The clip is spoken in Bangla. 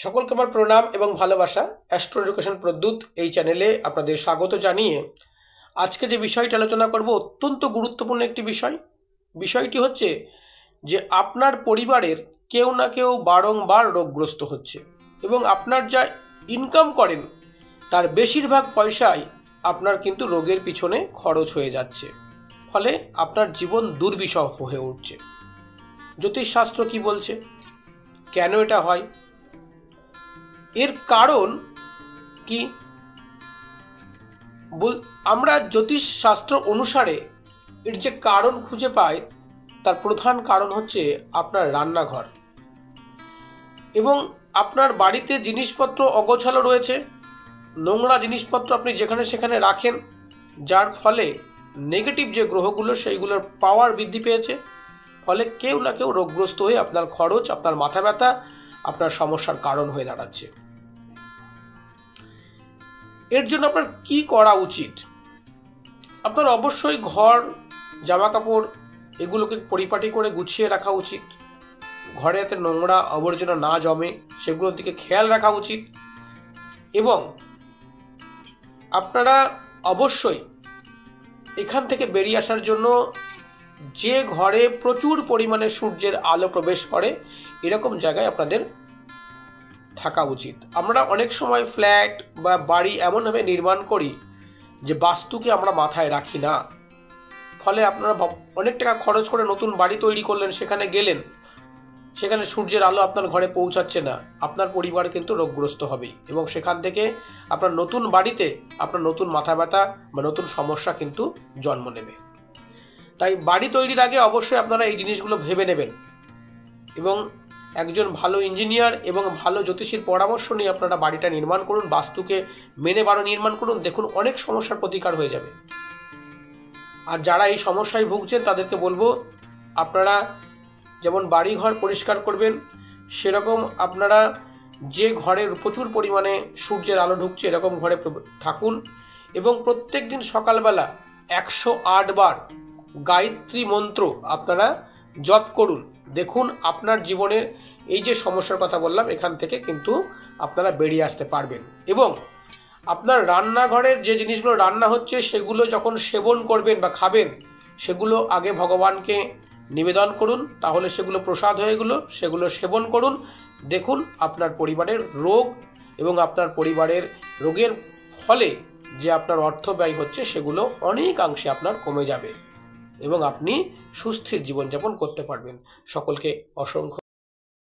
সকলকে আমার প্রণাম এবং ভালোবাসা। অ্যাস্ট্রো এডুকেশন প্রদ্যুৎ এই চ্যানেলে আপনাদের স্বাগত জানিয়ে আজকে যে বিষয়টি আলোচনা করব অত্যন্ত গুরুত্বপূর্ণ একটি বিষয়টি হচ্ছে যে আপনার পরিবারের কেউ না কেউ বারংবার রোগগ্রস্ত হচ্ছে এবং আপনার যা ইনকাম করেন তার বেশিরভাগ পয়সাই আপনার কিন্তু রোগের পিছনে খরচ হয়ে যাচ্ছে, ফলে আপনার জীবন দুর্বিষহ হয়ে উঠছে। জ্যোতিষশাস্ত্র কি বলছে, কেন এটা হয়, এর কারণ কি? আমরা জ্যোতিষশাস্ত্র অনুসারে এর যে কারণ খুঁজে পাই তার প্রধান কারণ হচ্ছে আপনার রান্নাঘর এবং আপনার বাড়িতে জিনিসপত্র অগোছালো রয়েছে, নোংরা জিনিসপত্র আপনি যেখানে সেখানে রাখেন, যার ফলে নেগেটিভ যে গ্রহগুলো সেইগুলোর পাওয়ার বৃদ্ধি পেয়েছে, ফলে কেউ না কেউ রোগগ্রস্ত হয়ে আপনার খরচ, আপনার মাথা ব্যথা, আপনার সমস্যার কারণ হয়ে দাঁড়াচ্ছে। এর জন্য আপনার কি করা উচিত? আপনার অবশ্যই ঘর, জামা কাপড় এগুলোকে পরিপাটি করে গুছিয়ে রাখা উচিত। ঘরে যাতে নোংরা আবর্জনা না জমে সেগুলোর দিকে খেয়াল রাখা উচিত এবং আপনারা অবশ্যই এখান থেকে বেরিয়ে আসার জন্য যে ঘরে প্রচুর পরিমাণে সূর্যের আলো প্রবেশ করে এরকম জায়গায় আপনাদের থাকা উচিত। আমরা অনেক সময় ফ্ল্যাট বা বাড়ি এমনভাবে নির্মাণ করি যে বাস্তুকে আমরা মাথায় রাখি না, ফলে আপনারা অনেক টাকা খরচ করে নতুন বাড়ি তৈরি করলেন, সেখানে গেলেন, সেখানে সূর্যের আলো আপনার ঘরে পৌঁছাচ্ছে না, আপনার পরিবার কিন্তু রোগগ্রস্ত হবেই এবং সেখান থেকে আপনার নতুন বাড়িতে আপনার নতুন মাথা ব্যথা বা নতুন সমস্যা কিন্তু জন্ম নেবে। তাই বাড়ি তৈরির আগে অবশ্যই আপনারা এই জিনিসগুলো ভেবে নেবেন এবং একজন ভালো ইঞ্জিনিয়ার এবং ভালো জ্যোতিষীর পরামর্শ নিয়ে আপনারা বাড়িটা নির্মাণ করুন, বাস্তুকে মেনে বাড়ি নির্মাণ করুন, দেখুন অনেক সমস্যার প্রতিকার হয়ে যাবে। আর যারা এই সমস্যায় ভুগছেন তাদেরকে বলবো আপনারা যেমন বাড়িঘর পরিষ্কার করবেন, সেরকম আপনারা যে ঘরে প্রচুর পরিমাণে সূর্যের আলো ঢুকছে এরকম ঘরে থাকুন এবং প্রত্যেক দিন সকালবেলা 108 বার গায়ত্রী মন্ত্র আপনারা জপ করুন। দেখুন আপনার জীবনের এই যে সমস্যার কথা বললাম এখান থেকে কিন্তু আপনারা বেরিয়ে আসতে পারবেন এবং আপনার রান্নাঘরের যে জিনিসগুলো রান্না হচ্ছে সেগুলো যখন সেবন করবেন বা খাবেন সেগুলো আগে ভগবানকে নিবেদন করুন, তাহলে সেগুলো প্রসাদ হয়ে গেলো, সেগুলো সেবন করুন। দেখুন আপনার পরিবারের রোগ এবং আপনার পরিবারের রোগের ফলে যে আপনার অর্থ ব্যয় হচ্ছে সেগুলো অনেকাংশে আপনার কমে যাবে এবং আপনি সুস্থির জীবনযাপন করতে পারবেন। সকলকে অসংখ্য